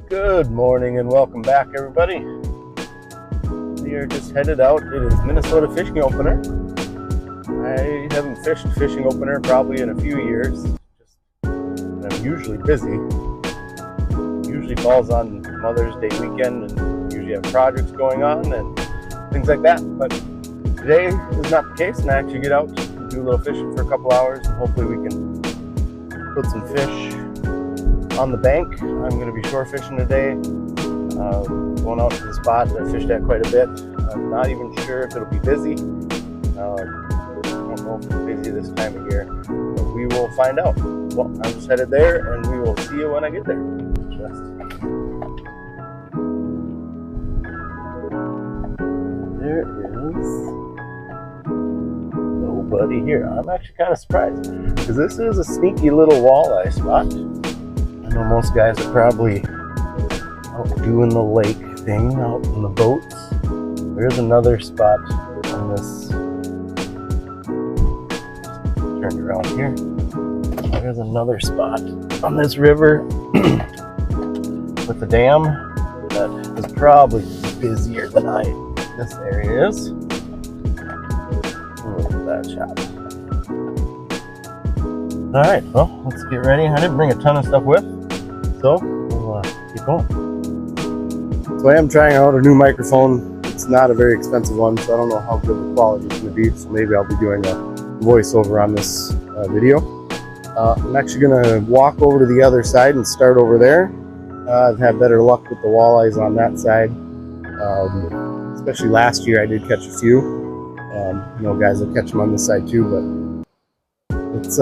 Good morning and welcome back, everybody. We are just headed out. It is Minnesota Fishing Opener. I haven't fished fishing opener probably in a few years. I'm usually busy. Usually falls on Mother's Day weekend and usually have projects going on and things like that. But today is not the case, and I actually get out and do a little fishing for a couple hours, and hopefully we can put some fish on the bank. I'm going to be shore fishing today, going out to the spot that I fished at quite a bit. I'm not even sure if it'll be busy. I don't know if it's busy this time of year, but we will find out. Well, I'm just headed there, and we will see you when I get there. There is nobody here. I'm actually kind of surprised because this is a sneaky little walleye spot. I know most guys are probably out doing the lake thing, out in the boats. There's another spot on this. Turn around here. There's another spot on this river with the dam that is probably busier than this area is. Look at that shot. Alright, well, let's get ready. I didn't bring a ton of stuff with, so we'll keep going. So I am trying out a new microphone. It's not a very expensive one, so I don't know how good the quality is going to be, so maybe I'll be doing a voiceover on this video. I'm actually going to walk over to the other side and start over there. I've had better luck with the walleyes on that side. Especially last year I did catch a few. Guys will catch them on this side too, but let's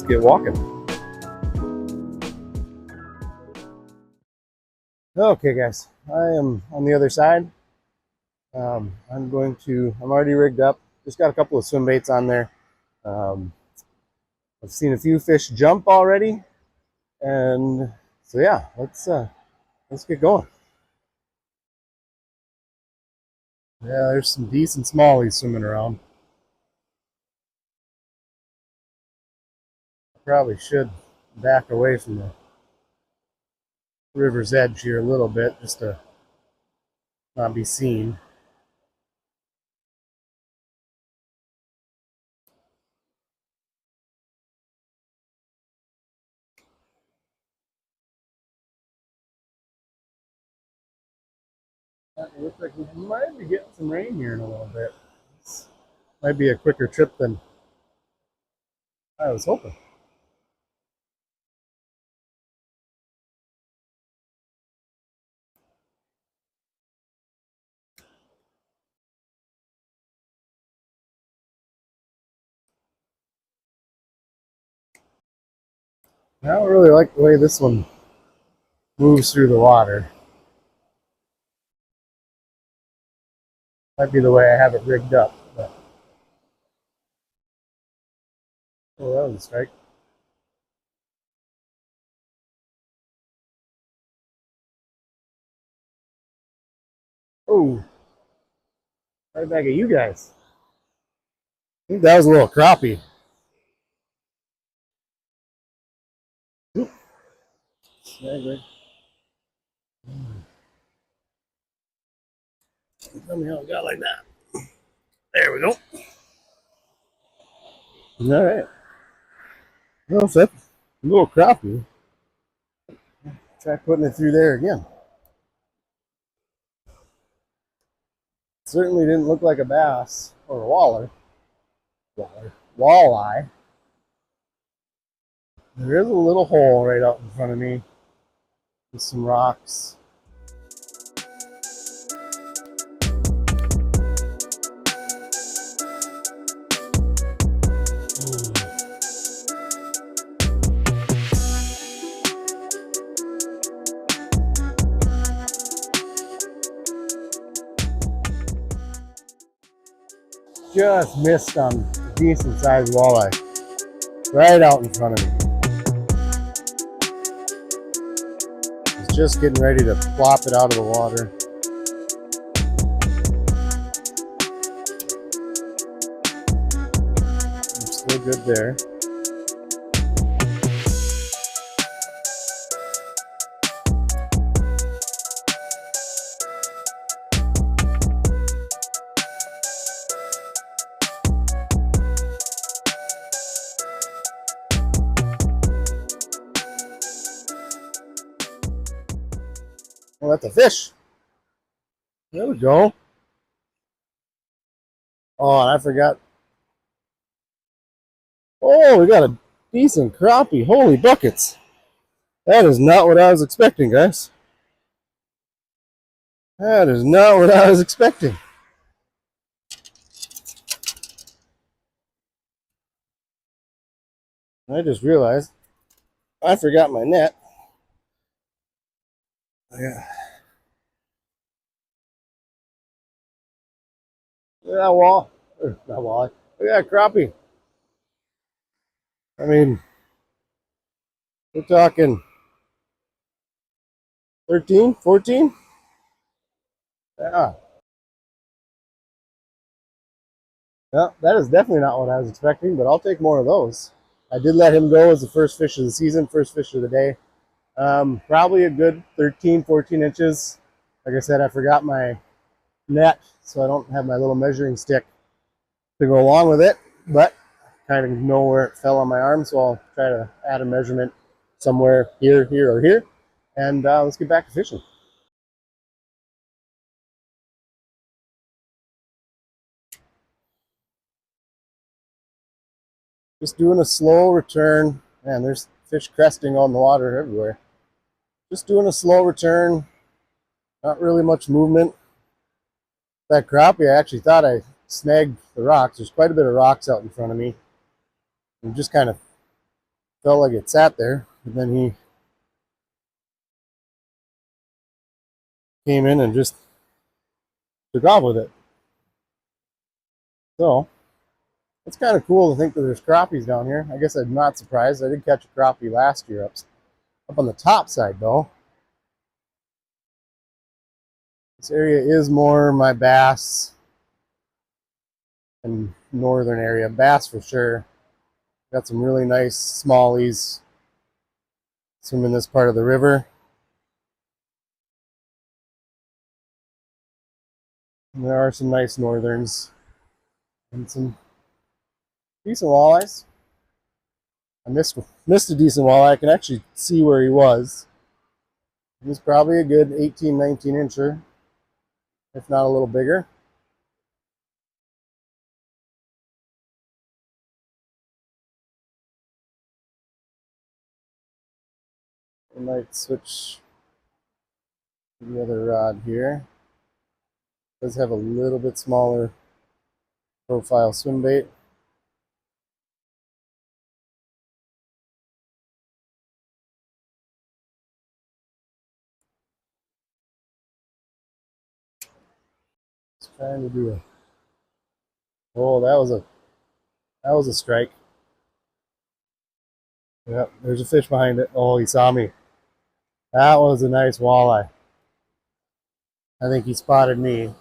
get walking. Okay guys, I am on the other side. I'm already rigged up. Just got a couple of swim baits on there. I've seen a few fish jump already. And so yeah, let's get going. Yeah, there's some decent smallies swimming around. I probably should back away from the river's edge here a little bit just to not be seen. It looks like we might be getting some rain here in a little bit. This might be a quicker trip than I was hoping. I don't really like the way this one moves through the water. Might be the way I have it rigged up. But... oh, that was a strike. Oh, right back at you guys. I think that was a little crappie. Oop. Tell me how it got like that. There we go. All right. Well, that's a little crappie. Try putting it through there again. Certainly didn't look like a bass or a walleye. There is a little hole right out in front of me with some rocks. Just missed on a decent sized walleye right out in front of me. Was just getting ready to plop it out of the water. I'm still good there. Oh, that's a fish. There we go. Oh, and I forgot. Oh, we got a decent crappie. Holy buckets. That is not what I was expecting, guys. That is not what I was expecting. I just realized I forgot my net. Yeah. Look at that wall. Not wall. Look at that crappie. I mean, we're talking 13, 14? Yeah. Yeah, that is definitely not what I was expecting, but I'll take more of those. I did let him go as the first fish of the season, first fish of the day. Probably a good 13, 14 inches. Like I said, I forgot my net, so I don't have my little measuring stick to go along with it, but kind of know where it fell on my arm, so I'll try to add a measurement somewhere here, here, or here, and let's get back to fishing. Just doing a slow return. Man, there's fish cresting on the water everywhere. Just doing a slow return, not really much movement. That crappie, I actually thought I snagged the rocks. There's quite a bit of rocks out in front of me. And just kind of felt like it sat there. And then he came in and just took off with it. So it's kind of cool to think that there's crappies down here. I guess I'm not surprised. I did catch a crappie last year up on the top side though. This area is more my bass and northern area. Bass for sure. Got some really nice smallies swim in this part of the river. And there are some nice northerns and some decent walleyes. I missed a decent walleye. I can actually see where he was. He was probably a good 18, 19 incher, if not a little bigger. I might switch to the other rod here. It does have a little bit smaller profile swim bait. Just trying to do a. Oh, that was a strike. Yep, there's a fish behind it. Oh, he saw me. That was a nice walleye. I think he spotted me.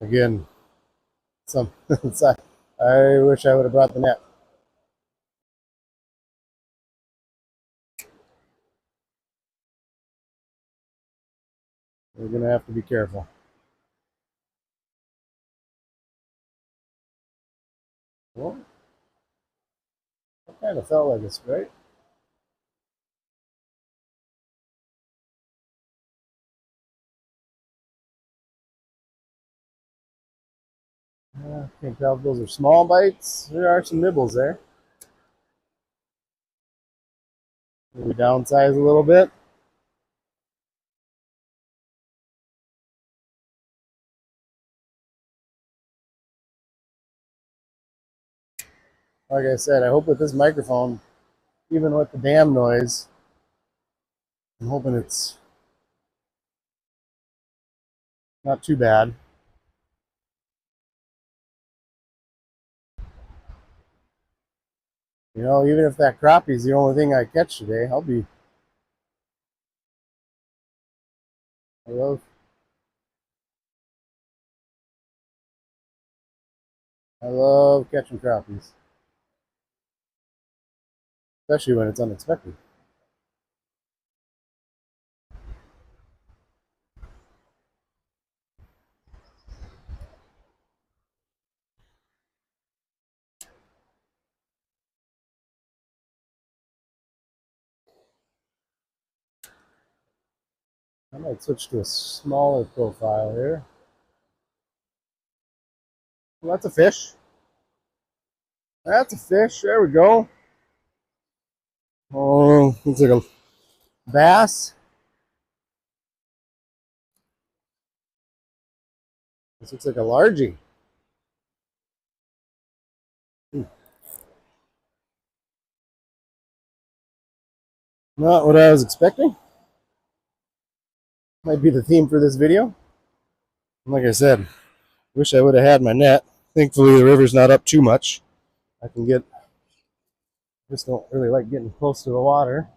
Again, some. I wish I would have brought the net. We're gonna have to be careful. Well, that kind of felt like a strike. Can't tell if those are small bites. There are some nibbles there. Maybe downsize a little bit. Like I said, I hope with this microphone, even with the dam noise, I'm hoping it's not too bad. You know, even if that crappie is the only thing I catch today, I love, I love catching crappies, especially when it's unexpected. I might switch to a smaller profile here. Well, that's a fish. That's a fish. There we go. Oh, looks like a bass. This looks like a largie. Not what I was expecting. Might be the theme for this video. Like I said, wish I would have had my net. Thankfully, the river's not up too much. I can get, just don't really like getting close to the water.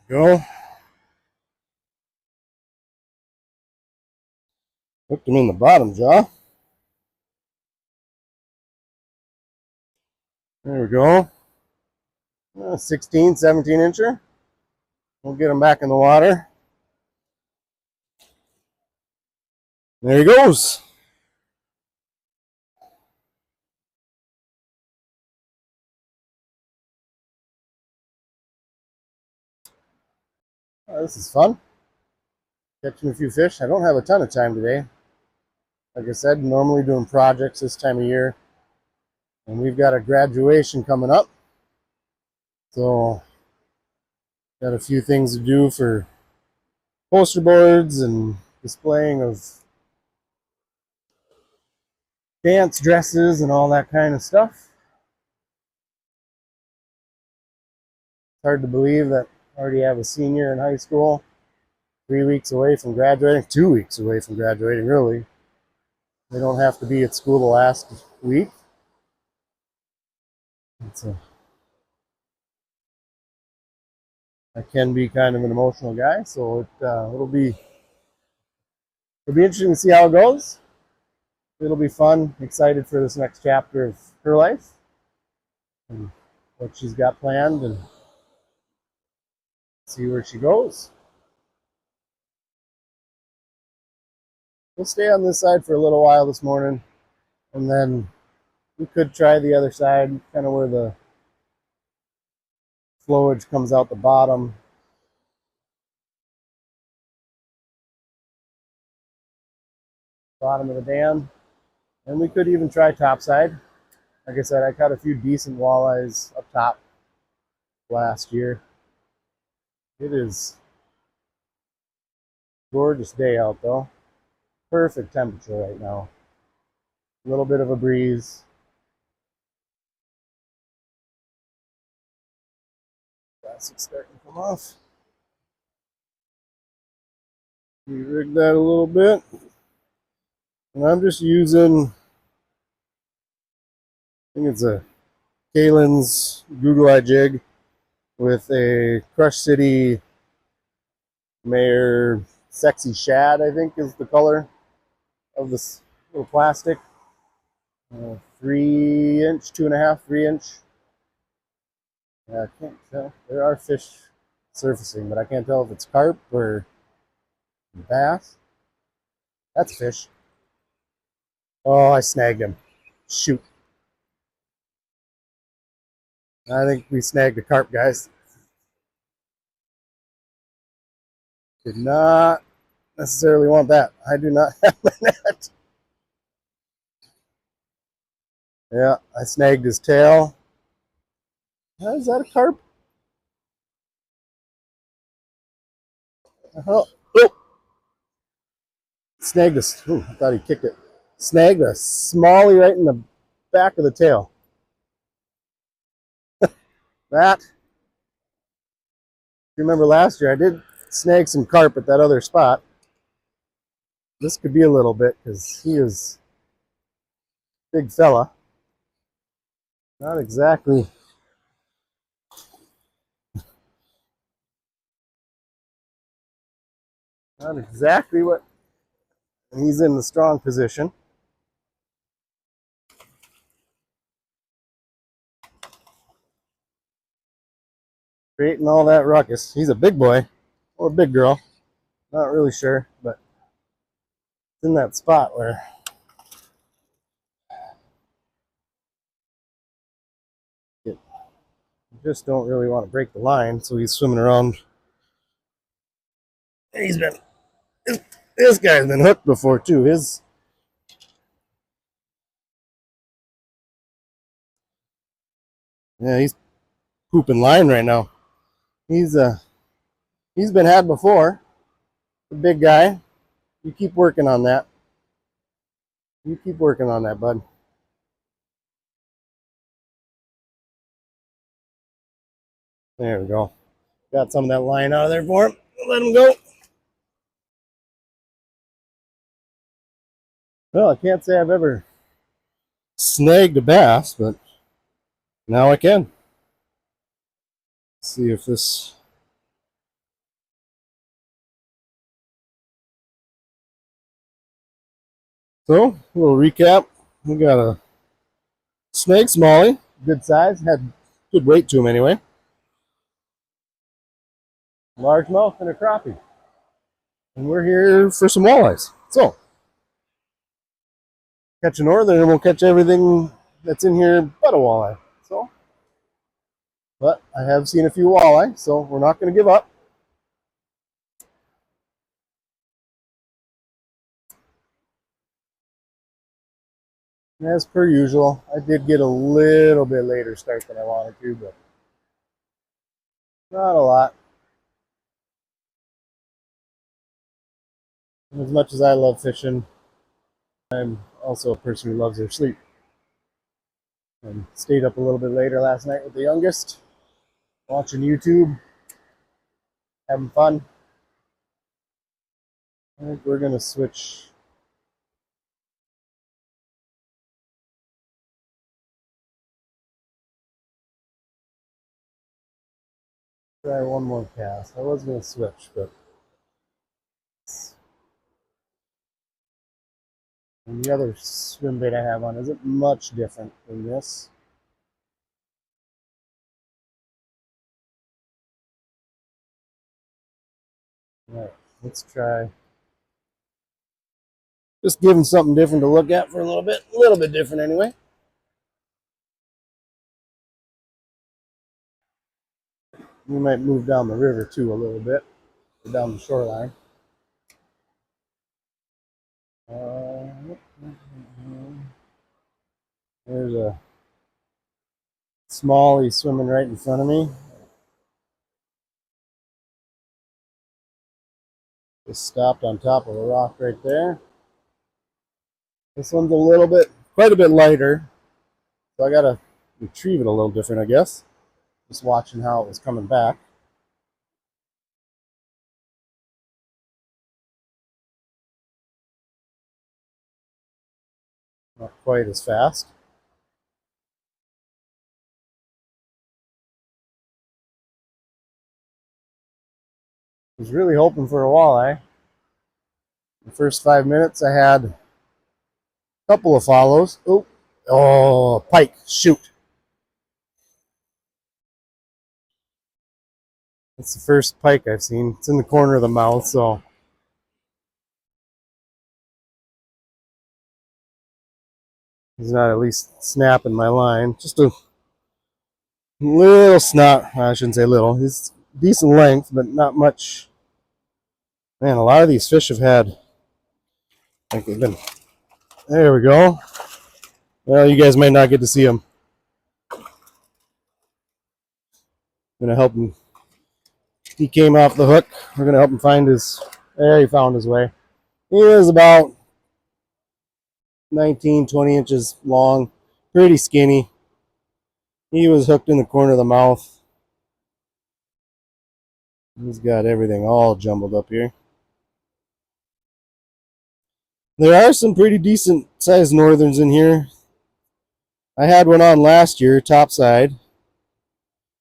Go. Hooked him in the bottom jaw. There we go. 16, 17 incher. We'll get him back in the water. There he goes. Oh, this is fun. Catching a few fish. I don't have a ton of time today. Like I said, normally doing projects this time of year. And we've got a graduation coming up. So, got a few things to do for poster boards and displaying of dance dresses and all that kind of stuff. It's hard to believe that I already have a senior in high school, 3 weeks away from graduating, 2 weeks away from graduating, really. They don't have to be at school the last week. I can be kind of an emotional guy, so it'll be interesting to see how it goes. It'll be fun. Excited for this next chapter of her life and what she's got planned, and see where she goes. We'll stay on this side for a little while this morning, and then we could try the other side, kind of where the flowage comes out the bottom. Bottom of the dam. And we could even try topside. Like I said, I caught a few decent walleyes up top last year. It is a gorgeous day out though. Perfect temperature right now. A little bit of a breeze. Plastic's starting to come off. We rig that a little bit. And I'm just using, I think it's a Kalen's Google Eye jig with a Crush City Mayor Sexy Shad, I think is the color of this little plastic. 3 inch, 2.5, 3 inch. I can't tell. There are fish surfacing, but I can't tell if it's carp or bass. That's a fish. Oh, I snagged him. Shoot. I think we snagged a carp, guys. Did not necessarily want that. I do not have my net. Yeah, I snagged his tail. Is that a carp? Oh, snagged us. I thought he kicked it. Snagged a smallie right in the back of the tail. That. You remember last year I did snag some carp at that other spot. This could be a little bit because he is a big fella. Not exactly. Not exactly what. And he's in the strong position. Creating all that ruckus. He's a big boy or a big girl. Not really sure, but it's in that spot where just don't really want to break the line, so he's swimming around. He's been this guy's been hooked before too. He's pooping line right now. He's been had before. The big guy. You keep working on that. You keep working on that, bud. There we go. Got some of that line out of there for him. Let him go. Well, I can't say I've ever snagged a bass, but now I can. Let's see if this. So, a little recap. We got a snake smallie, good size, had good weight to him anyway. Largemouth and a crappie. And we're here for some walleyes. So, catch a northern and we'll catch everything that's in here but a walleye. So, but I have seen a few walleye, so we're not going to give up. As per usual, I did get a little bit later start than I wanted to, but not a lot. As much as I love fishing, I'm also a person who loves their sleep. And stayed up a little bit later last night with the youngest, watching YouTube, having fun. I think we're going to switch. Try one more cast. I was going to switch, but. And the other swim bait I have on isn't much different than this. Alright, let's try. Just give them something different to look at for a little bit different anyway. We might move down the river too a little bit, or down the shoreline. There's a smallie swimming right in front of me. Just stopped on top of a rock right there. This one's quite a bit lighter, so I gotta retrieve it a little different, I guess. Just watching how it was coming back. Not quite as fast. I was really hoping for a walleye. The first 5 minutes I had a couple of follows. Oh, pike, shoot. That's the first pike I've seen. It's in the corner of the mouth, so. He's not at least snapping my line. Just a little snap. I shouldn't say little. He's decent length, but not much. Man, a lot of these fish have had. I think they've been. There we go. Well, you guys might not get to see him. I'm gonna help him. He came off the hook. We're gonna help him find his. There, he found his way. He was about 19, 20 inches long, pretty skinny. He was hooked in the corner of the mouth. He's got everything all jumbled up here. There are some pretty decent sized northerns in here. I had one on last year, topside.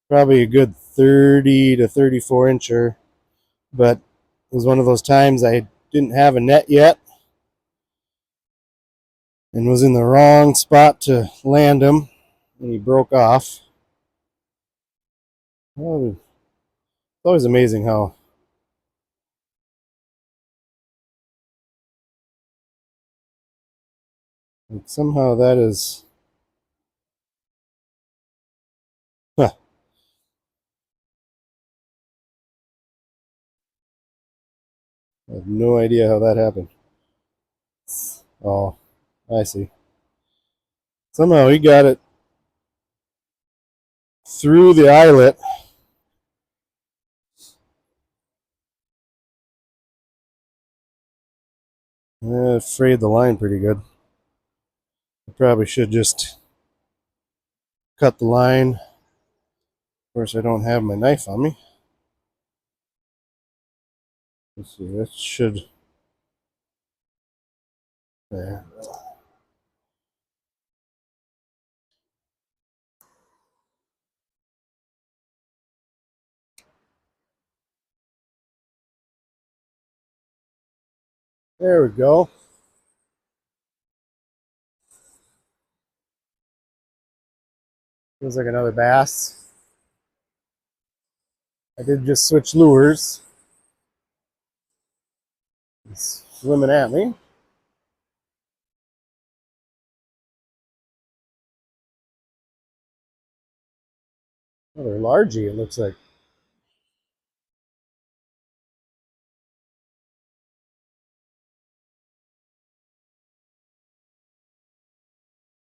Probably a good 30 to 34 incher. But it was one of those times I didn't have a net yet and was in the wrong spot to land him, and he broke off. Well, it's always amazing how somehow that is. Huh. I have no idea how that happened. Oh, I see. Somehow he got it through the eyelet. It frayed the line pretty good. I probably should just cut the line. Of course, I don't have my knife on me. Let's see, that should. There. There we go. Feels like another bass. I did just switch lures. It's swimming at me. Another largie, it looks like.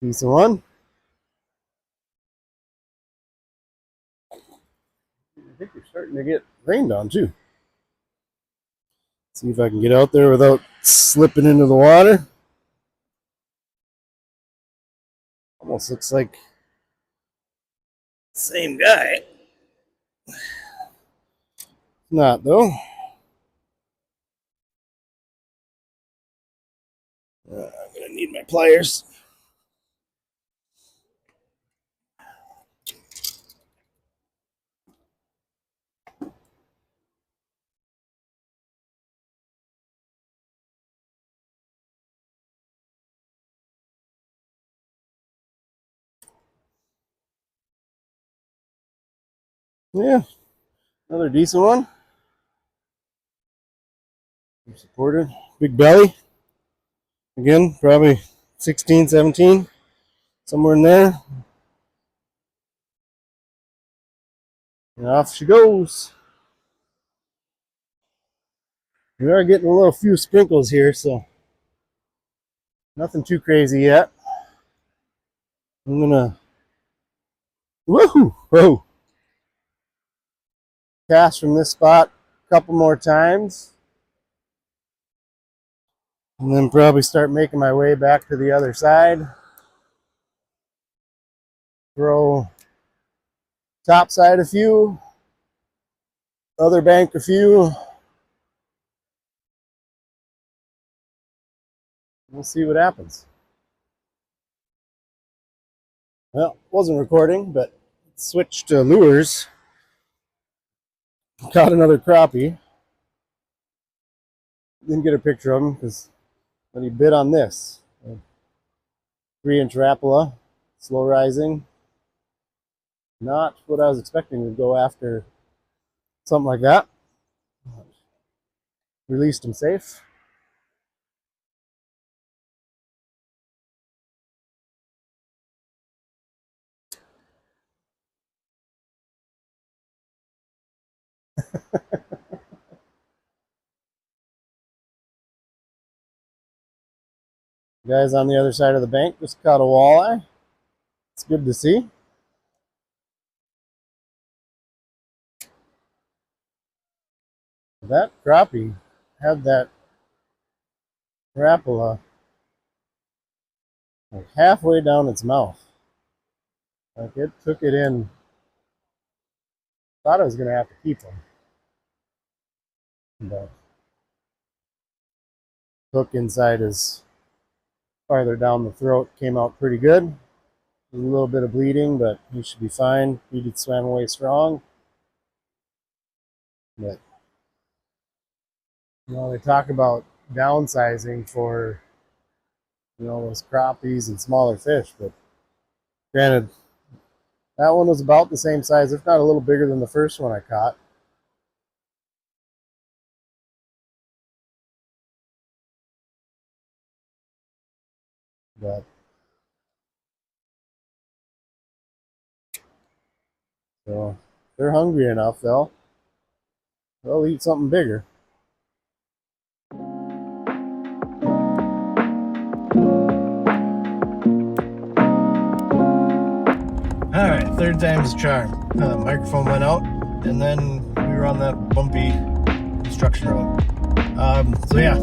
Decent one. I think you're starting to get rained on too. See if I can get out there without slipping into the water. Almost looks like the same guy. Not though. I'm gonna need my pliers. Yeah, another decent one. Supported. Big belly. Again, probably 16, 17, somewhere in there. And off she goes. We are getting a little few sprinkles here, so nothing too crazy yet. I'm gonna whoa cast from this spot a couple more times, and then probably start making my way back to the other side. Throw top side a few, other bank a few. We'll see what happens. Well, wasn't recording, but switched to lures. Caught another crappie. Didn't get a picture of him because when he bit on this, 3-inch Rapala, slow rising. Not what I was expecting to go after something like that. Released him safe. Guys on the other side of the bank just caught a walleye. It's good to see. That crappie had that Rapala like halfway down its mouth. Like it took it in. Thought I was gonna have to keep him, but hook inside his farther down the throat came out pretty good. A little bit of bleeding, but he should be fine. He did swam away strong. But they talk about downsizing for those crappies and smaller fish, but granted, that one was about the same size, if not a little bigger than the first one I caught. But so if they're hungry enough, they'll eat something bigger. All right, third time's a charm. The microphone went out, and then we were on that bumpy construction road. So yeah,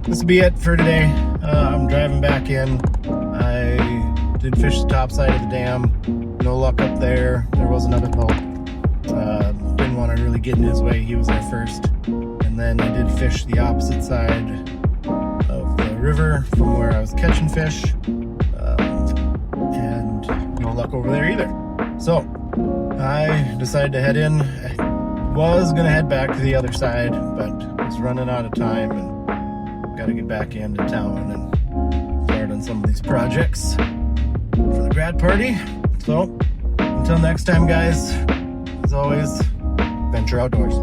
this will be it for today. I'm driving back in. I did fish the top side of the dam. No luck up there. There was another boat. Didn't want to really get in his way. He was there first. And then I did fish the opposite side of the river from where I was catching fish. And no luck over there either. So I decided to head in. I was going to head back to the other side, but I was running out of time and got to get back into town and start on some of these projects for the grad party. So until next time, guys, as always, venture outdoors.